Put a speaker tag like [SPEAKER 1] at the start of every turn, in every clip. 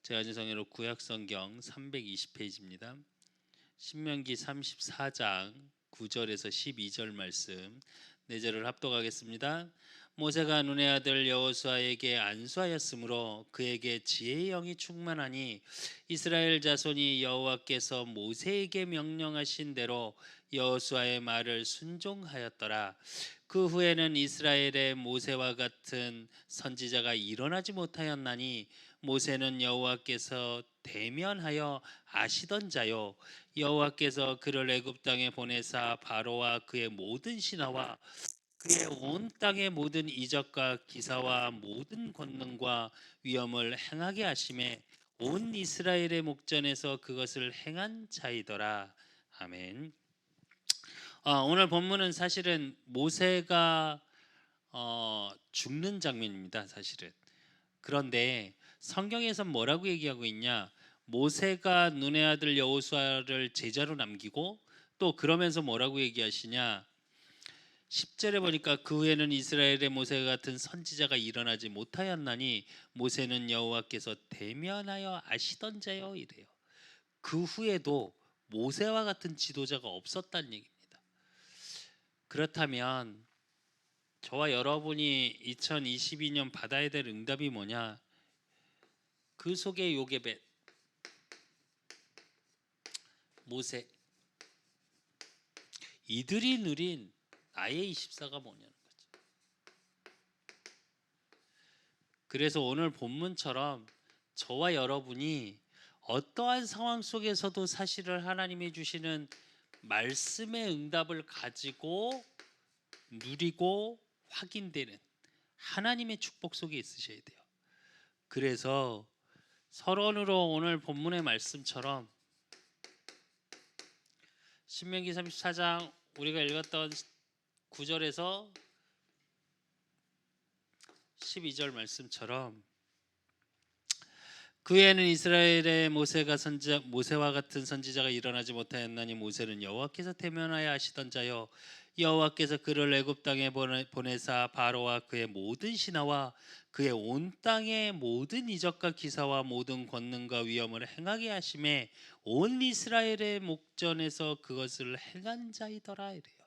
[SPEAKER 1] 제한성으로 구약성경 320페이지입니다. 신명기 34장 9절에서 12절 말씀 4절을 합독하겠습니다. 모세가 눈의 아들 여호수아에게 안수하였으므로 그에게 지혜의 영이 충만하니 이스라엘 자손이 여호와께서 모세에게 명령하신 대로 여호수아의 말을 순종하였더라. 그 후에는 이스라엘의 모세와 같은 선지자가 일어나지 못하였나니 모세는 여호와께서 대면하여 아시던 자요 여호와께서 그를 애굽 땅에 보내사 바로와 그의 모든 신하와 그의 온 땅의 모든 이적과 기사와 모든 권능과 위엄을 행하게 하심에 온 이스라엘의 목전에서 그것을 행한 자이더라. 아멘. 오늘 본문은 사실은 모세가 죽는 장면입니다. 사실은. 그런데 성경에서 뭐라고 얘기하고 있냐? 모세가 눈의 아들 여호수아를 제자로 남기고 또 그러면서 뭐라고 얘기하시냐? 10절에 보니까 그 후에는 이스라엘의 모세 같은 선지자가 일어나지 못하였나니 모세는 여호와께서 대면하여 아시던 자요 이래요. 그 후에도 모세와 같은 지도자가 없었다는 얘기입니다. 그렇다면 저와 여러분이 2022년 받아야 될 응답이 뭐냐? 그 속에 요게벳, 모세, 이들이 누린 나의 24가 뭐냐는 거죠. 그래서 오늘 본문처럼 저와 여러분이 어떠한 상황 속에서도 사실을 하나님이 주시는 말씀의 응답을 가지고 누리고 확인되는 하나님의 축복 속에 있으셔야 돼요. 그래서 서론으로 오늘 본문의 말씀처럼 신명기 34장 우리가 읽었던 9절에서 12절 말씀처럼 그 후에는 이스라엘의 모세와 같은 선지자가 일어나지 못하였나니 모세는 여호와께서 대면하여 하시던 자요 여호와께서 그를 애굽 땅에 보내사 바로와 그의 모든 신하와 그의 온 땅의 모든 이적과 기사와 모든 권능과 위엄을 행하게 하심에 온 이스라엘의 목전에서 그것을 행한 자이더라 이래요.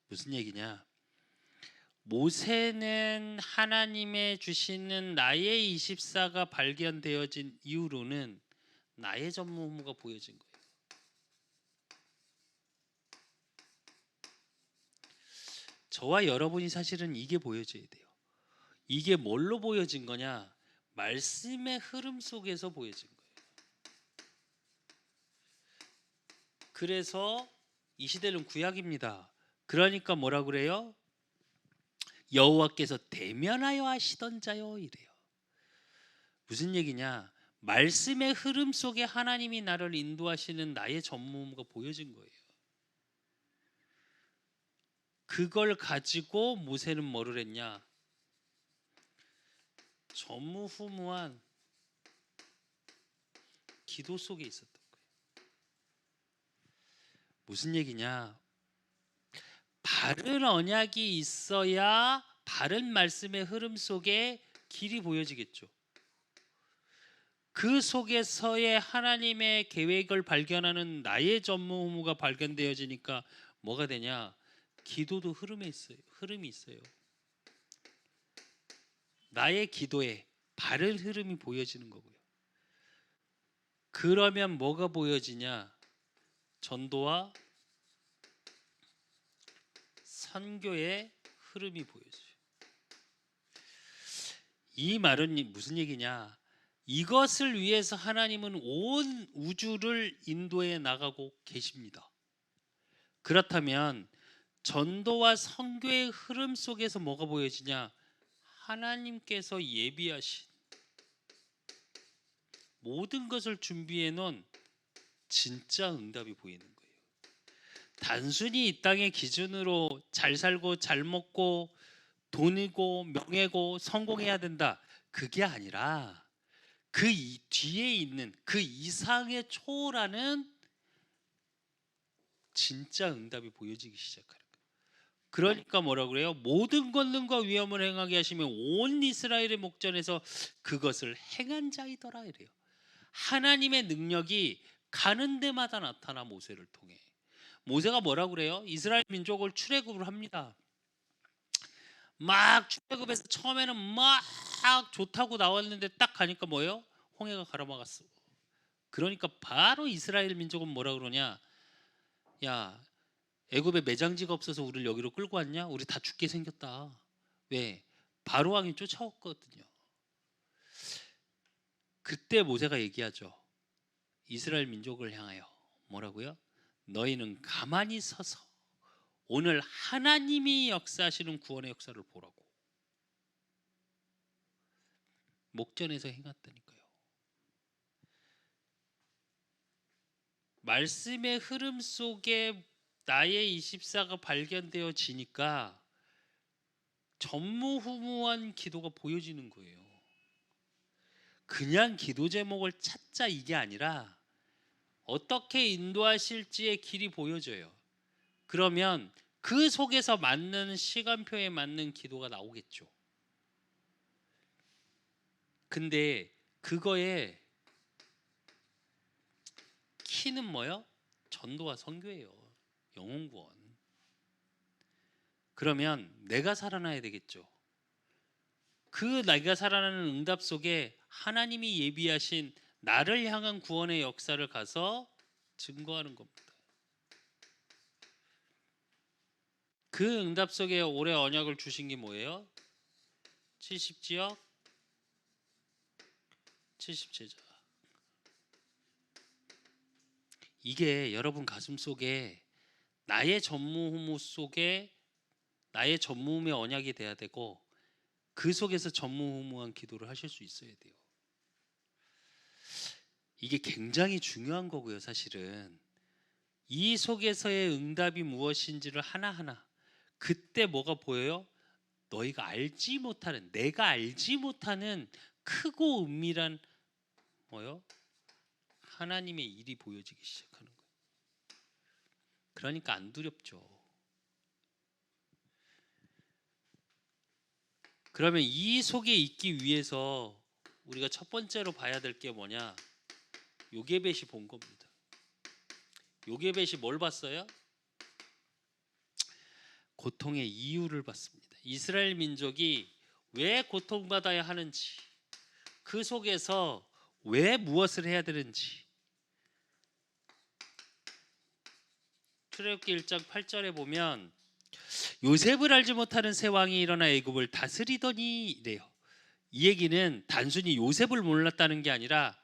[SPEAKER 1] 무슨 얘기냐? 모세는 하나님의 주시는 나의 24가 발견되어진 이후로는 나의 전무후무가 보여진 거예요. 저와 여러분이 사실은 이게 보여져야 돼요. 이게 뭘로 보여진 거냐? 말씀의 흐름 속에서 보여진 거예요. 그래서 이 시대는 구약입니다. 그러니까 뭐라 그래요? 여호와께서 대면하여 하시던 자요 이래요. 무슨 얘기냐? 말씀의 흐름 속에 하나님이 나를 인도하시는 나의 전무후무가 보여진 거예요. 그걸 가지고 모세는 뭐를 했냐? 전무후무한 기도 속에 있었던 거예요. 무슨 얘기냐? 바른 언약이 있어야 바른 말씀의 흐름 속에 길이 보여지겠죠. 그 속에서의 하나님의 계획을 발견하는 나의 전무후무가 발견되어지니까 뭐가 되냐? 기도도 흐름이 있어요. 나의 기도에 바른 흐름이 보여지는 거고요. 그러면 뭐가 보여지냐? 전도와 선교의 흐름이 보여져요. 이 말은 무슨 얘기냐? 이것을 위해서 하나님은 온 우주를 인도해 나가고 계십니다. 그렇다면 전도와 선교의 흐름 속에서 뭐가 보여지냐? 하나님께서 예비하신 모든 것을 준비해 놓은 진짜 응답이 보이는 거예요. 단순히 이 땅의 기준으로 잘 살고 잘 먹고 돈이고 명예고 성공해야 된다. 그게 아니라 그 뒤에 있는 그 이상의 초월하는 진짜 응답이 보여지기 시작하는 거예요. 그러니까 뭐라 그래요? 모든 권능과 위엄을 행하게 하시며 온 이스라엘의 목전에서 그것을 행한 자이더라 이래요. 하나님의 능력이 가는 데마다 나타나 모세를 통해. 모세가 뭐라 그래요? 이스라엘 민족을 출애굽을 합니다. 막 출애굽해서 처음에는 막 좋다고 나왔는데 딱 가니까 뭐예요? 홍해가 가로막았어. 그러니까 바로 이스라엘 민족은 뭐라 그러냐? 야, 애굽에 매장지가 없어서 우리를 여기로 끌고 왔냐? 우리 다 죽게 생겼다. 왜? 바로 왕이 쫓아왔거든요. 그때 모세가 얘기하죠. 이스라엘 민족을 향하여 뭐라고요? 너희는 가만히 서서 오늘 하나님이 역사하시는 구원의 역사를 보라고. 목전에서 행했다니까요. 말씀의 흐름 속에 나의 24가 발견되어지니까 전무후무한 기도가 보여지는 거예요. 그냥 기도 제목을 찾자 이게 아니라 어떻게 인도하실지의 길이 보여져요. 그러면 그 속에서 맞는 시간표에 맞는 기도가 나오겠죠. 근데 그거에 키는 뭐요? 전도와 선교예요. 영혼 구원. 그러면 내가 살아나야 되겠죠. 그 내가 살아나는 응답 속에 하나님이 예비하신 나를 향한 구원의 역사를 가서 증거하는 겁니다. 그 응답 속에 올해 언약을 주신 게 뭐예요? 70지역 70제자. 이게 여러분 가슴 속에 나의 전무후무 속에 나의 전무후무의 언약이 돼야 되고 그 속에서 전무후무한 기도를 하실 수 있어야 돼요. 이게 굉장히 중요한 거고요. 사실은 이 속에서의 응답이 무엇인지를 하나하나 그때 뭐가 보여요? 너희가 알지 못하는 내가 알지 못하는 크고 은밀한 뭐요? 하나님의 일이 보여지기 시작하는 거예요. 그러니까 안 두렵죠. 그러면 이 속에 있기 위해서 우리가 첫 번째로 봐야 될 게 뭐냐? 요게벳이 본 겁니다. 요게벳이 뭘 봤어요? 고통의 이유를 봤습니다. 이스라엘 민족이 왜 고통받아야 하는지, 그 속에서 왜 무엇을 해야 되는지. 출애굽기 1장 8절에 보면 요셉을 알지 못하는 새 왕이 일어나 애굽을 다스리더니 이래요. 이 얘기는 단순히 요셉을 몰랐다는 게 아니라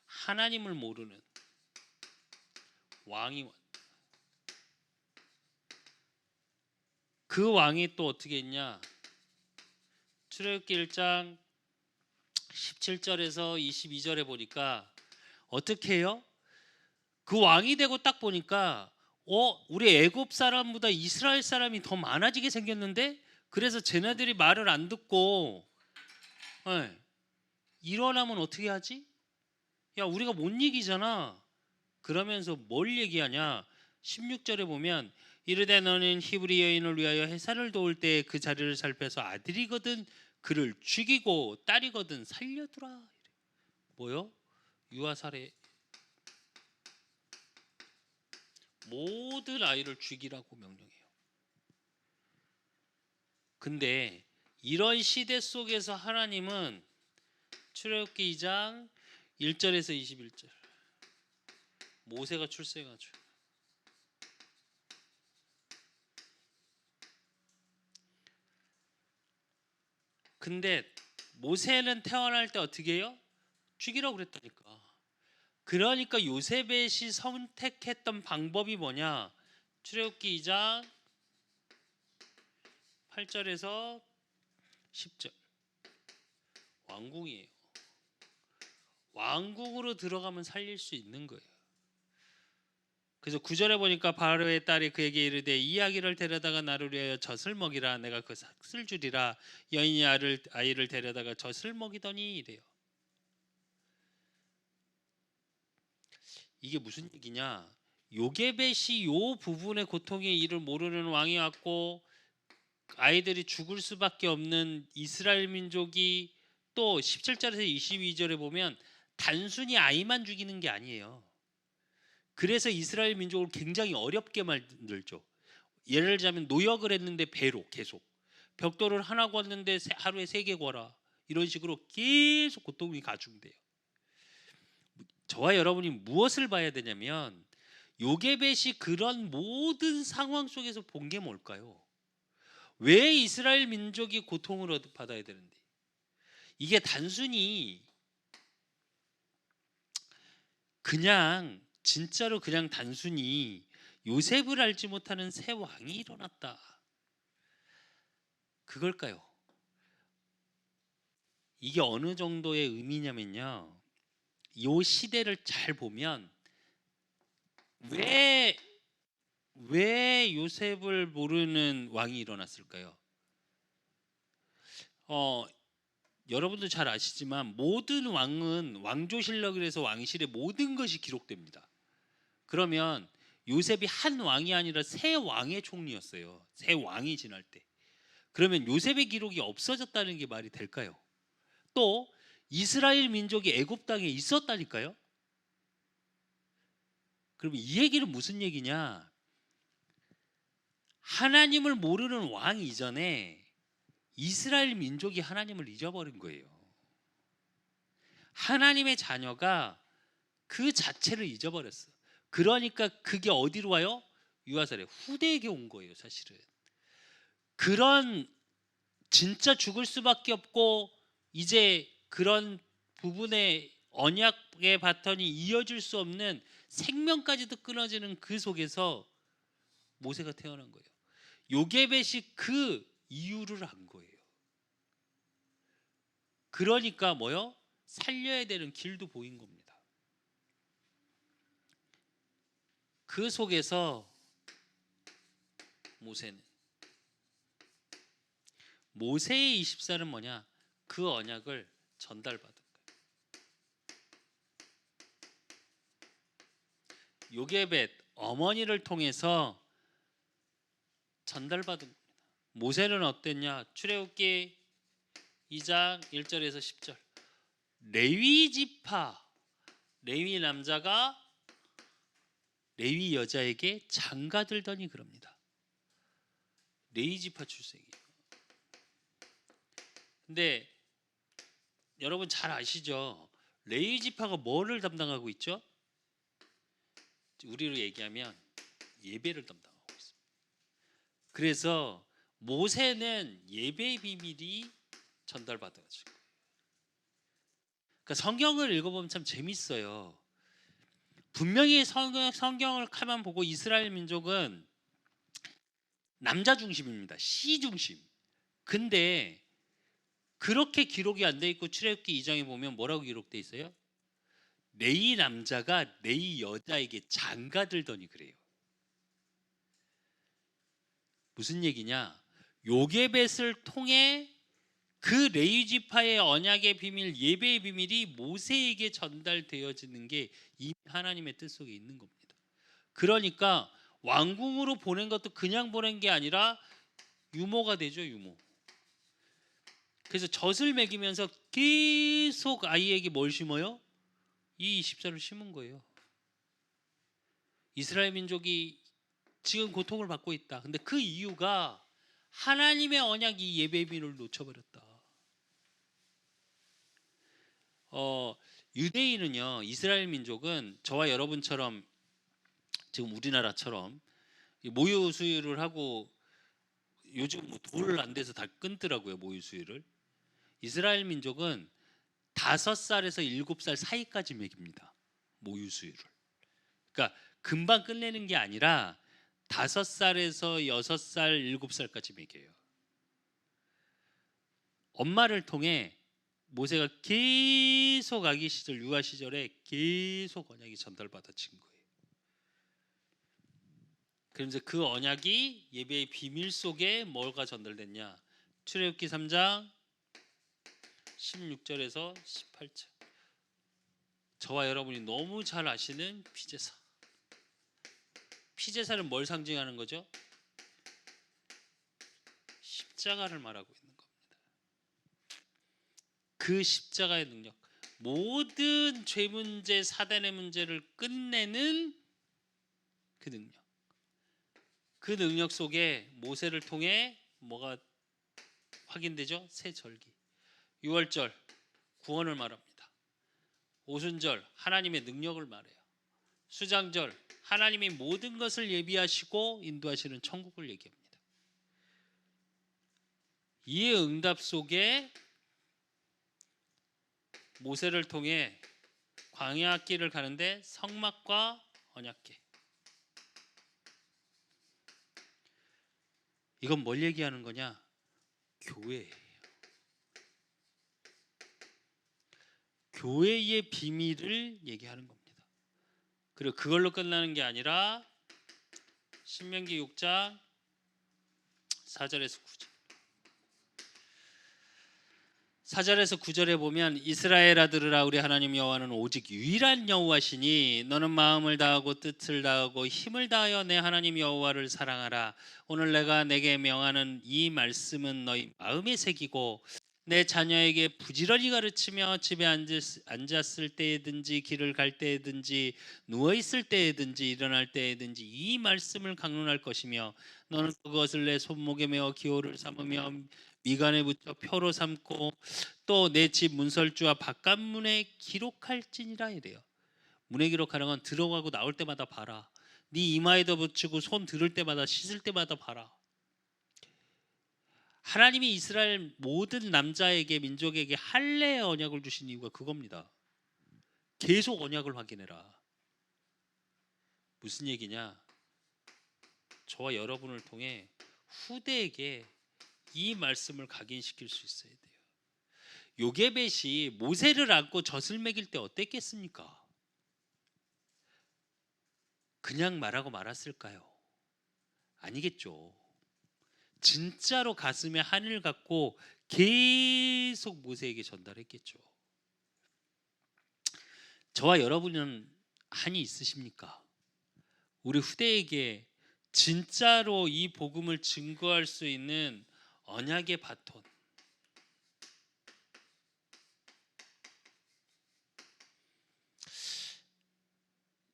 [SPEAKER 1] 하나님을 모르는 왕이 그 왕이 또 어떻게 했냐? 출애굽기 1장 17절에서 22절에 보니까 어떻게 해요? 그 왕이 되고 딱 보니까 우리 애굽 사람보다 이스라엘 사람이 더 많아지게 생겼는데 그래서 쟤네들이 말을 안 듣고 일어나면 어떻게 하지? 야 우리가 못 이기잖아. 그러면서 뭘 얘기하냐? 16절에 보면 이르되 너는 히브리 여인을 위하여 해산을 도울 때 그 자리를 살펴서 아들이거든 그를 죽이고 딸이거든 살려두라. 뭐요? 유아살해. 모든 아이를 죽이라고 명령해요. 근데 이런 시대 속에서 하나님은 출애굽기 2장 1절에서 21절 모세가 출생하죠. 근데 모세는 태어날 때 어떻게 해요? 죽이라고 그랬다니까. 그러니까 요셉이 선택했던 방법이 뭐냐? 출애굽기 2장 8절에서 10절 왕궁이에요. 왕궁으로 들어가면 살릴 수 있는 거예요. 그래서 9절에 보니까 바로의 딸이 그에게 이르되 이 아기를 데려다가 나를 위하여 젖을 먹이라. 내가 그 삭슬 주리라. 여인이 아이를 데려다가 젖을 먹이더니 이래요. 이게 무슨 얘기냐? 요게벳이 요 부분의 고통의 일을 모르는 왕이 왔고 아이들이 죽을 수밖에 없는 이스라엘 민족이 또 17절에서 22절에 보면 단순히 아이만 죽이는 게 아니에요. 그래서 이스라엘 민족을 굉장히 어렵게 만들죠. 예를 들자면 노역을 했는데 배로 계속 벽돌을 하나 걷는데 하루에 3개 걸어 이런 식으로 계속 고통이 가중돼요. 저와 여러분이 무엇을 봐야 되냐면 요게벳이 그런 모든 상황 속에서 본 게 뭘까요? 왜 이스라엘 민족이 고통을 받아야 되는데 이게 단순히 그냥 진짜로 그냥 단순히 요셉을 알지 못하는 새 왕이 일어났다 그걸까요? 이게 어느 정도의 의미냐면요. 요 시대를 잘 보면 왜 요셉을 모르는 왕이 일어났을까요? 여러분도 잘 아시지만 모든 왕은 왕조실록에서 왕실의 모든 것이 기록됩니다. 그러면 요셉이 한 왕이 아니라 세 왕의 총리였어요. 세 왕이 지날 때. 그러면 요셉의 기록이 없어졌다는 게 말이 될까요? 또 이스라엘 민족이 애굽 땅에 있었다니까요. 그럼 이 얘기는 무슨 얘기냐? 하나님을 모르는 왕 이전에 이스라엘 민족이 하나님을 잊어버린 거예요. 하나님의 자녀가 그 자체를 잊어버렸어. 그러니까 그게 어디로 와요? 유아살에 후대에게 온 거예요, 사실은. 그런 진짜 죽을 수밖에 없고 이제 그런 부분의 언약의 바턴이 이어질 수 없는 생명까지도 끊어지는 그 속에서 모세가 태어난 거예요. 요게벳이 그 이유를 안 거예요. 그러니까 뭐요? 살려야 되는 길도 보인 겁니다. 그 속에서 모세의 24는 뭐냐? 그 언약을 전달받은 거예요. 요게벳 어머니를 통해서 전달받은 겁니다. 모세는 어땠냐? 출애굽기 2장 1절에서 10절. 레위 지파, 레위 남자가 레위 여자에게 장가들더니 그럽니다. 레위 지파 출생이에요. 근데 여러분 잘 아시죠? 레위 지파가 뭐를 담당하고 있죠? 우리로 얘기하면 예배를 담당하고 있습니다. 그래서 모세는 예배의 비밀이 전달받아가지고 거예요. 그러니까 성경을 읽어보면 참 재밌어요. 분명히 성경을 가만 보고 이스라엘 민족은 남자 중심입니다. 시 중심. 근데 그렇게 기록이 안 돼 있고 출애굽기 2장에 보면 뭐라고 기록돼 있어요? 레위 남자가 레위 여자에게 장가들더니 그래요. 무슨 얘기냐? 요게벳을 통해 그 레위 지파의 언약의 비밀, 예배의 비밀이 모세에게 전달되어지는 게 이미 하나님의 뜻 속에 있는 겁니다. 그러니까 왕궁으로 보낸 것도 그냥 보낸 게 아니라 유모가 되죠, 유모. 그래서 젖을 먹이면서 계속 아이에게 뭘 심어요? 이 24를 심은 거예요. 이스라엘 민족이 지금 고통을 받고 있다. 근데 그 이유가 하나님의 언약 이 예배의 비밀을 놓쳐버렸다. 유대인은요, 이스라엘 민족은 저와 여러분처럼 지금 우리나라처럼 모유 수유를 하고 요즘 돌 안 돼서 다 끊더라고요, 모유 수유를. 이스라엘 민족은 5살에서 7살 사이까지 먹입니다, 모유 수유를. 그러니까 금방 끝내는 게 아니라 5살에서 6살, 7살까지 먹여요. 엄마를 통해 모세가 계속 아기 시절, 유아 시절에 계속 언약이 전달받아진 거예요. 그래서 그 언약이 예배의 비밀 속에 뭐가 전달됐냐? 출애굽기 3장 16절에서 18절. 저와 여러분이 너무 잘 아시는 피제사. 피제사는 뭘 상징하는 거죠? 십자가를 말하고 있는 겁니다. 그 십자가의 능력, 모든 죄 문제, 사단의 문제를 끝내는 그 능력. 그 능력 속에 모세를 통해 뭐가 확인되죠? 새 절기. 유월절 구원을 말합니다. 오순절 하나님의 능력을 말해요. 수장절 하나님이 모든 것을 예비하시고 인도하시는 천국을 얘기합니다. 이의 응답 속에 모세를 통해 광야 길을 가는데 성막과 언약궤. 이건 뭘 얘기하는 거냐? 교회예요. 교회의 비밀을 얘기하는 겁니다. 그리고 그걸로 끝나는 게 아니라 신명기 6장 4절에서 9절. 4절에서 9절에 보면 이스라엘아 들으라 우리 하나님 여호와는 오직 유일한 여호와시니 너는 마음을 다하고 뜻을 다하고 힘을 다하여 내 하나님 여호와를 사랑하라. 오늘 내가 내게 명하는 이 말씀은 너희 마음에 새기고 내 자녀에게 부지런히 가르치며 집에 앉았을 때에든지 길을 갈 때에든지 누워있을 때에든지 일어날 때에든지 이 말씀을 강론할 것이며 너는 그것을 내 손목에 메어 기호를 삼으며 미간에 붙여 표로 삼고 또 내 집 문설주와 바깥문에 기록할지니라 이래요. 문에 기록하는 건 들어가고 나올 때마다 봐라. 네 이마에도 붙이고 손 들을 때마다 씻을 때마다 봐라. 하나님이 이스라엘 모든 남자에게 민족에게 할례의 언약을 주신 이유가 그겁니다. 계속 언약을 확인해라. 무슨 얘기냐? 저와 여러분을 통해 후대에게 이 말씀을 각인시킬 수 있어야 돼요. 요게벳이 모세를 안고 젖을 먹일 때 어땠겠습니까? 그냥 말하고 말았을까요? 아니겠죠. 진짜로 가슴에 한을 갖고 계속 모세에게 전달했겠죠. 저와 여러분은 한이 있으십니까? 우리 후대에게 진짜로 이 복음을 증거할 수 있는 언약의 바톤,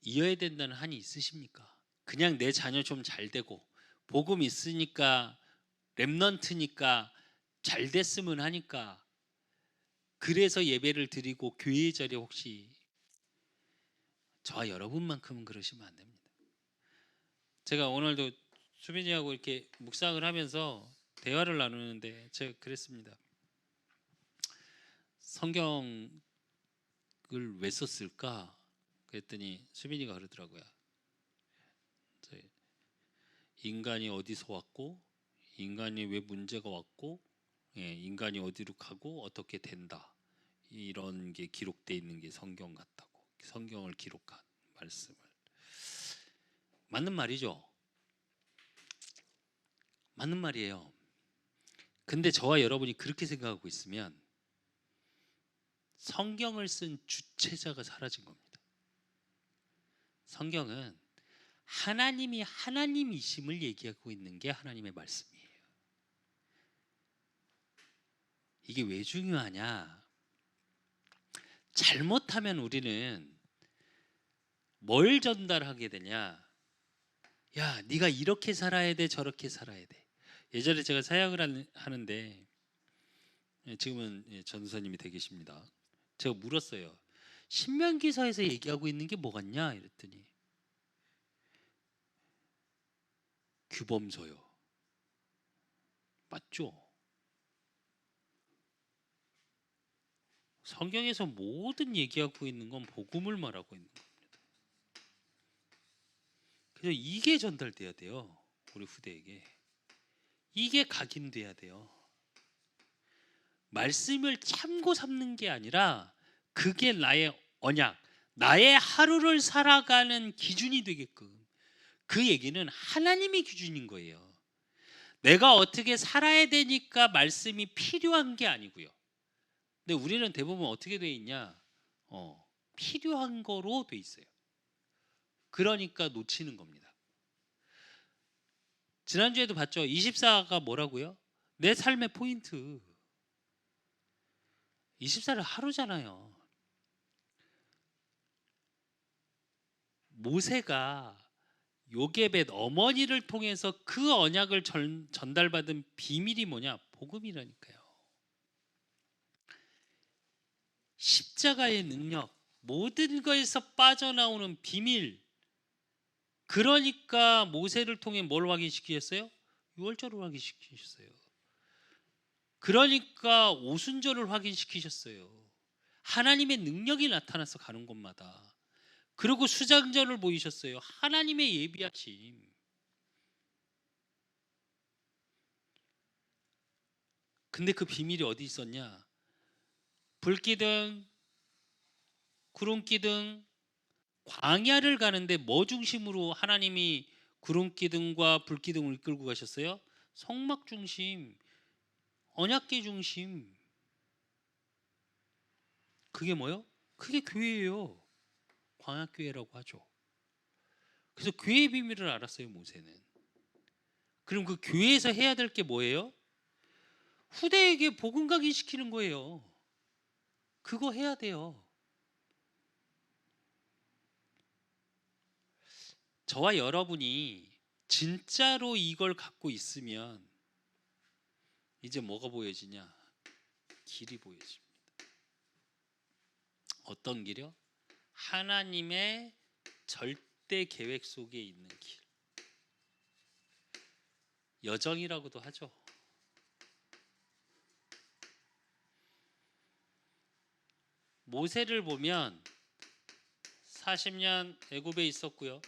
[SPEAKER 1] 이어야 된다는 한이 있으십니까? 그냥 내 자녀 좀 잘 되고 복음 있으니까 렘넌트니까 잘 됐으면 하니까 그래서 예배를 드리고 교회 자리에 혹시 저와 여러분만큼은 그러시면 안 됩니다. 제가 오늘도 수빈이하고 이렇게 묵상을 하면서 대화를 나누는데 제가 그랬습니다. 성경을 왜 썼을까? 그랬더니 수빈이가 그러더라고요. 인간이 어디서 왔고 인간이 왜 문제가 왔고 인간이 어디로 가고 어떻게 된다. 이런 게 기록되어 있는 게 성경 같다고. 성경을 기록한 말씀을. 맞는 말이죠. 맞는 말이에요. 근데 저와 여러분이 그렇게 생각하고 있으면 성경을 쓴 주체자가 사라진 겁니다. 성경은 하나님이 하나님이심을 얘기하고 있는 게 하나님의 말씀이에요. 이게 왜 중요하냐? 잘못하면 우리는 뭘 전달하게 되냐? 야, 네가 이렇게 살아야 돼, 저렇게 살아야 돼. 예전에 제가 사역을 하는데 지금은 전도사님이 되어 계십니다. 제가 물었어요. 신명기서에서 얘기하고 있는 게 뭐 같냐? 이랬더니 규범서요. 맞죠? 성경에서 모든 얘기하고 있는 건 복음을 말하고 있는 겁니다. 그래서 이게 전달돼야 돼요. 우리 후대에게. 이게 각인돼야 돼요. 말씀을 참고 삼는 게 아니라 그게 나의 언약, 나의 하루를 살아가는 기준이 되게끔. 그 얘기는 하나님의 기준인 거예요. 내가 어떻게 살아야 되니까 말씀이 필요한 게 아니고요. 근데 우리는 대부분 어떻게 돼 있냐? 필요한 거로 돼 있어요. 그러니까 놓치는 겁니다. 지난주에도 봤죠. 24가 뭐라고요? 내 삶의 포인트. 24일 하루잖아요. 모세가 요게벳 어머니를 통해서 그 언약을 전달받은 비밀이 뭐냐? 복음이라니까요. 십자가의 능력, 모든 것에서 빠져나오는 비밀. 그러니까 모세를 통해 뭘 확인시키셨어요? 유월절을 확인시키셨어요. 그러니까 오순절을 확인시키셨어요. 하나님의 능력이 나타나서 가는 곳마다. 그리고 수장전을 보이셨어요. 하나님의 예비하심. 근데 그 비밀이 어디 있었냐? 불기둥, 구름기둥, 광야를 가는데 뭐 중심으로 하나님이 구름기둥과 불기둥을 이끌고 가셨어요? 성막 중심, 언약궤 중심. 그게 뭐요? 그게 교회예요. 광야교회라고 하죠. 그래서 교회의 비밀을 알았어요, 모세는. 그럼 그 교회에서 해야 될 게 뭐예요? 후대에게 복음 각인시키는 거예요. 그거 해야 돼요. 저와 여러분이 진짜로 이걸 갖고 있으면 이제 뭐가 보여지냐? 길이 보여집니다. 어떤 길이요? 하나님의 절대 계획 속에 있는 길. 여정이라고도 하죠. 모세를 보면 40년 애굽에 있었고요.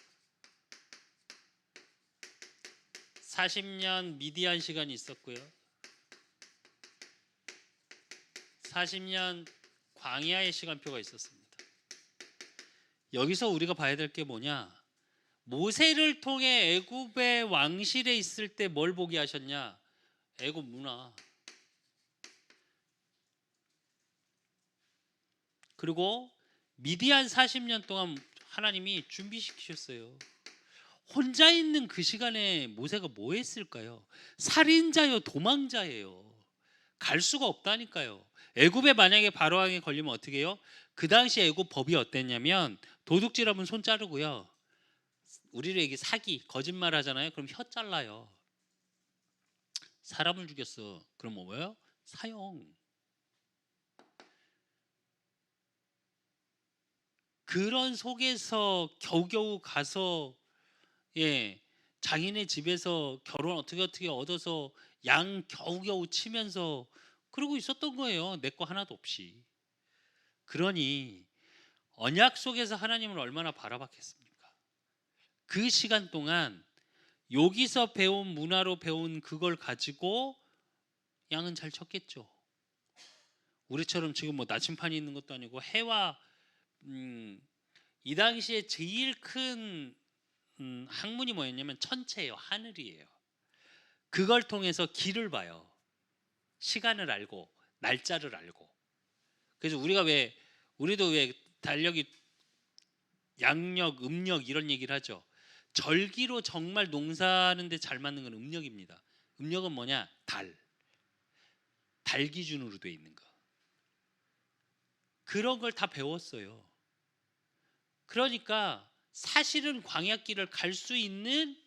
[SPEAKER 1] 40년 미디안 시간이 있었고요. 40년 광야의 시간표가 있었습니다. 여기서 우리가 봐야 될 게 뭐냐? 모세를 통해 애굽의 왕실에 있을 때 뭘 보게 하셨냐? 애굽 문화. 그리고 미디안 40년 동안 하나님이 준비시키셨어요. 혼자 있는 그 시간에 모세가 뭐 했을까요? 살인자요, 도망자예요. 갈 수가 없다니까요. 애굽에 만약에 바로왕에 걸리면 어떻게 해요? 그 당시 애굽 법이 어땠냐면 도둑질하면 손 자르고요. 우리를 얘기 사기, 거짓말 하잖아요. 그럼 혀 잘라요. 사람을 죽였어. 그럼 뭐예요? 사형. 그런 속에서 겨우겨우 가서 장인의 집에서 결혼 어떻게 얻어서 양 겨우겨우 치면서 그러고 있었던 거예요. 내 거 하나도 없이. 그러니 언약 속에서 하나님을 얼마나 바라봤겠습니까? 그 시간 동안 여기서 배운 문화로 배운 그걸 가지고 양은 잘 쳤겠죠. 우리처럼 지금 뭐 나침판이 있는 것도 아니고 해와 이 당시에 제일 큰 학문이 뭐였냐면 천체예요. 하늘이에요. 그걸 통해서 길을 봐요. 시간을 알고 날짜를 알고. 그래서 우리도 왜 달력이 양력, 음력 이런 얘기를 하죠. 절기로 정말 농사하는데 잘 맞는 건 음력입니다. 음력은 뭐냐? 달 기준으로 돼 있는 거. 그런 걸 다 배웠어요. 그러니까 사실은 광야길을 갈 수 있는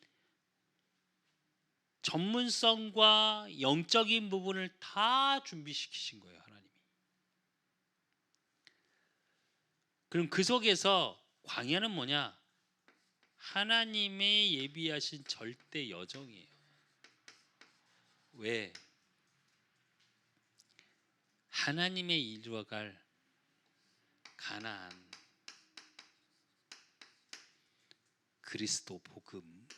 [SPEAKER 1] 전문성과 영적인 부분을 다 준비시키신 거예요, 하나님이. 그럼 그 속에서 광야는 뭐냐? 하나님의 예비하신 절대 여정이에요. 왜? 하나님의 이루어갈 가나안, 그리스도 복음.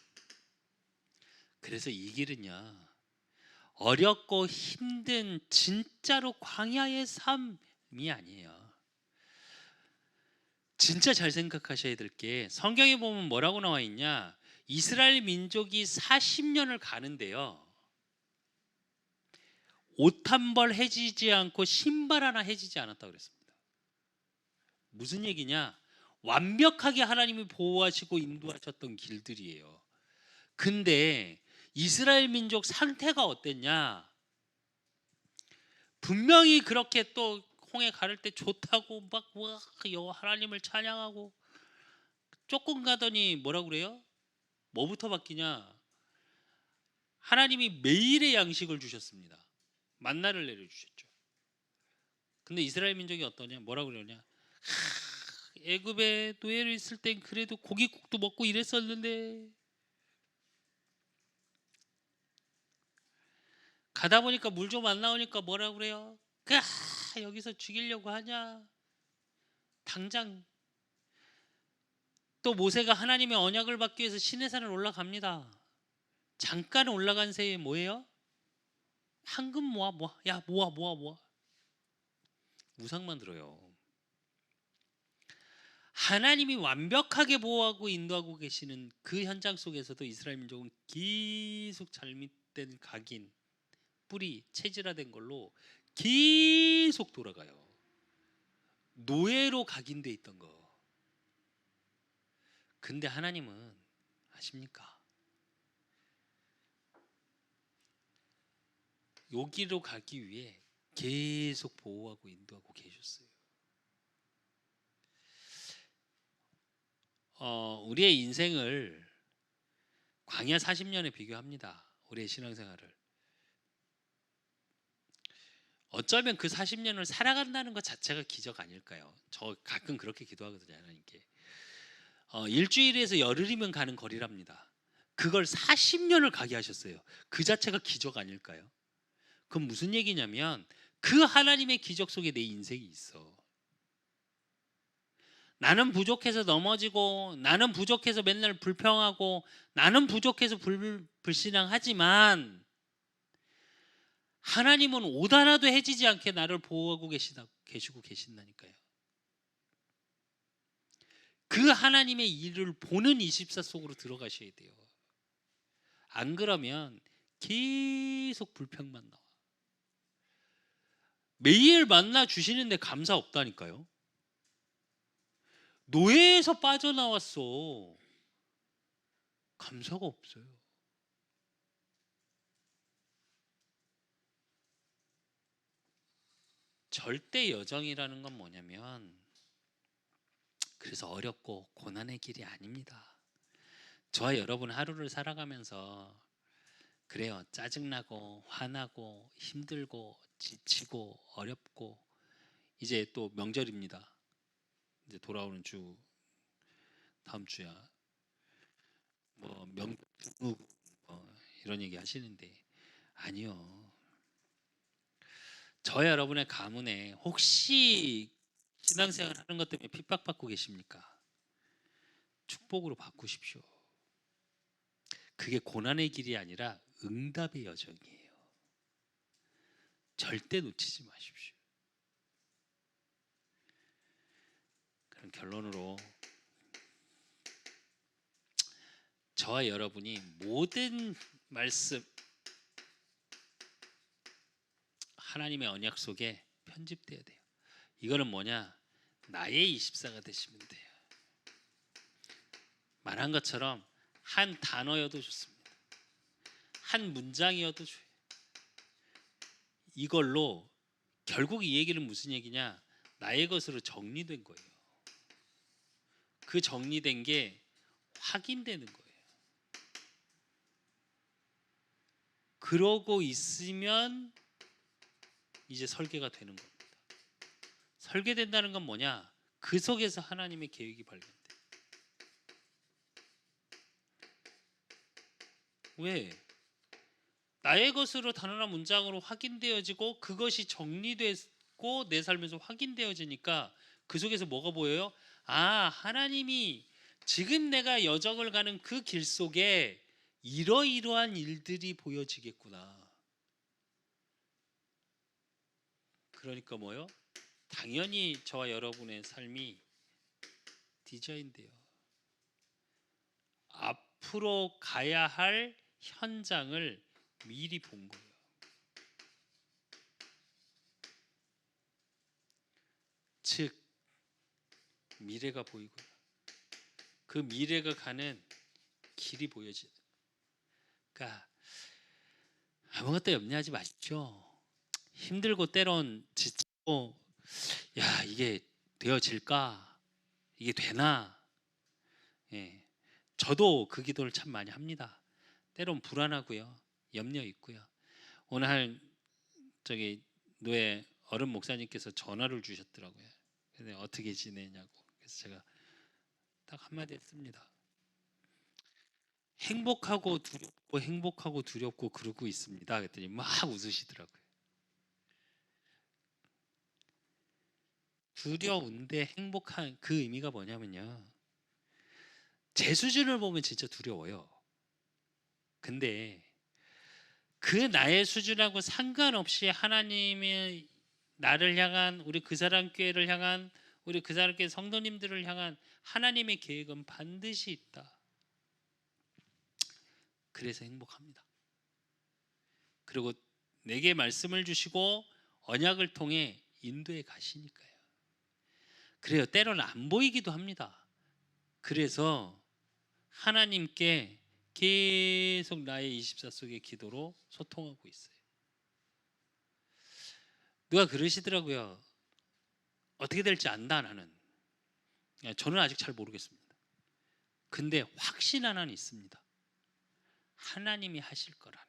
[SPEAKER 1] 그래서 이 길은요, 어렵고 힘든 진짜로 광야의 삶이 아니에요. 진짜 잘 생각하셔야 될 게 성경에 보면 뭐라고 나와 있냐? 이스라엘 민족이 40년을 가는데요. 옷 한 벌 해지지 않고 신발 하나 해지지 않았다고 그랬습니다. 무슨 얘기냐? 완벽하게 하나님이 보호하시고 인도하셨던 길들이에요. 근데 이스라엘 민족 상태가 어땠냐? 분명히 그렇게 또 홍해 가를 때 좋다고 막 와 여호와 하나님을 찬양하고 조금 가더니 뭐라 그래요? 뭐부터 바뀌냐? 하나님이 매일의 양식을 주셨습니다. 만나를 내려주셨죠. 근데 이스라엘 민족이 어떠냐? 뭐라 그러냐? 애굽에 노예로 있을 땐 그래도 고깃국도 먹고 이랬었는데 가다 보니까 물 좀 안 나오니까 뭐라 그래요? 여기서 죽이려고 하냐? 당장 또 모세가 하나님의 언약을 받기 위해서 시내산을 올라갑니다. 잠깐 올라간 새에 뭐예요? 황금 모아 야 모아 우상만 들어요. 하나님이 완벽하게 보호하고 인도하고 계시는 그 현장 속에서도 이스라엘 민족은 계속 잘못된 각인, 뿌리, 체질화된 걸로 계속 돌아가요. 노예로 각인돼 있던 거. 근데 하나님은 아십니까? 여기로 가기 위해 계속 보호하고 인도하고 계셨어요. 우리의 인생을 광야 40년에 비교합니다. 우리의 신앙생활을. 어쩌면 그 40년을 살아간다는 것 자체가 기적 아닐까요? 저 가끔 그렇게 기도하거든요, 하나님께. 일주일에서 열흘이면 가는 거리랍니다. 그걸 40년을 가게 하셨어요. 그 자체가 기적 아닐까요? 그건 무슨 얘기냐면 그 하나님의 기적 속에 내 인생이 있어. 나는 부족해서 넘어지고, 나는 부족해서 맨날 불평하고, 나는 부족해서 불신앙하지만 하나님은 옷 하나도 해지지 않게 나를 보호하고 계시고 계신다니까요. 그 하나님의 일을 보는 24 속으로 들어가셔야 돼요. 안 그러면 계속 불평만 나와. 매일 만나 주시는데 감사 없다니까요. 노예에서 빠져나왔어. 감사가 없어요. 절대 여정이라는 건 뭐냐면 그래서 어렵고 고난의 길이 아닙니다. 저와 여러분 하루를 살아가면서 그래요. 짜증나고 화나고 힘들고 지치고 어렵고 이제 또 명절입니다. 이제 돌아오는 주 다음 주야. 뭐 명절 이런 얘기 하시는데 아니요. 저 여러분의 가문에 혹시 신앙생활 하는 것 때문에 핍박받고 계십니까? 축복으로 바꾸십시오. 그게 고난의 길이 아니라 응답의 여정이에요. 절대 놓치지 마십시오. 그럼 결론으로 저와 여러분이 모든 말씀 하나님의 언약 속에 편집돼야 돼요. 이거는 뭐냐? 나의 24가 되시면 돼요. 말한 것처럼 한 단어여도 좋습니다. 한 문장이어도 좋아요. 이걸로 결국 이 얘기는 무슨 얘기냐? 나의 것으로 정리된 거예요. 그 정리된 게 확인되는 거예요. 그러고 있으면 이제 설계가 되는 겁니다. 설계된다는 건 뭐냐? 그 속에서 하나님의 계획이 발견돼. 왜? 나의 것으로 단어나 문장으로 확인되어지고 그것이 정리됐고 내 삶에서 확인되어지니까 그 속에서 뭐가 보여요? 아, 하나님이 지금 내가 여정을 가는 그 길 속에 이러이러한 일들이 보여지겠구나. 그러니까 뭐요? 당연히 저와 여러분의 삶이 디자인돼요. 앞으로 가야 할 현장을 미리 본 거예요. 즉 미래가 보이고요. 그 미래가 가는 길이 보여지는. 그러니까 아무것도 염려하지 마십시오. 힘들고 때론 지치고 야 이게 되어질까? 이게 되나? 예. 저도 그 기도를 참 많이 합니다. 때론 불안하고요. 염려 있고요. 오늘 저기 노예 어른 목사님께서 전화를 주셨더라고요. 근데 어떻게 지내냐고. 그래서 제가 딱 한마디 했습니다. 행복하고 두렵고 그러고 있습니다. 그랬더니 막 웃으시더라고요. 두려운데 행복한 그 의미가 뭐냐면요. 제 수준을 보면 진짜 두려워요. 근데 그 나의 수준하고 상관없이 하나님의 나를 향한 우리 그 사람 교회를 향한 우리 그 사람 교회 성도님들을 향한 하나님의 계획은 반드시 있다. 그래서 행복합니다. 그리고 내게 말씀을 주시고 언약을 통해 인도해 가시니까요. 그래요. 때로는 안 보이기도 합니다. 그래서 하나님께 계속 나의 24 속의 기도로 소통하고 있어요. 누가 그러시더라고요. 어떻게 될지 안다 나는. 저는 아직 잘 모르겠습니다. 근데 확신 하나는 있습니다. 하나님이 하실 거라는.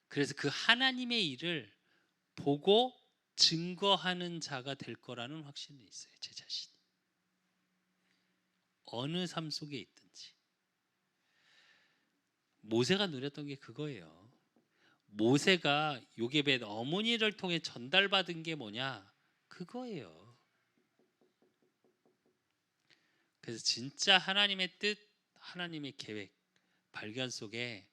[SPEAKER 1] 그래서 그 하나님의 일을 보고 증거하는 자가 될 거라는 확신이 있어요. 제 자신이. 어느 삶 속에 있든지. 모세가 누렸던 게 그거예요. 모세가 요게벳 어머니를 통해 전달받은 게 뭐냐? 그거예요. 그래서 진짜 하나님의 뜻, 하나님의 계획 발견 속에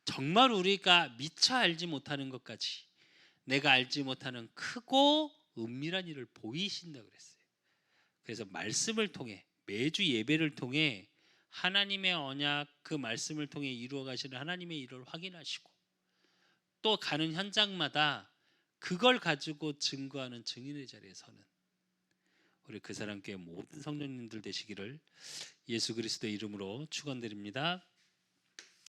[SPEAKER 1] 정말 우리가 미처 알지 못하는 것까지 내가 알지 못하는 크고 은밀한 일을 보이신다 그랬어요. 그래서 말씀을 통해 매주 예배를 통해 하나님의 언약 그 말씀을 통해 이루어 가시는 하나님의 일을 확인하시고 또 가는 현장마다 그걸 가지고 증거하는 증인의 자리에 서는 우리 그 사람 교회 모든 성도님들 되시기를 예수 그리스도의 이름으로 축원드립니다.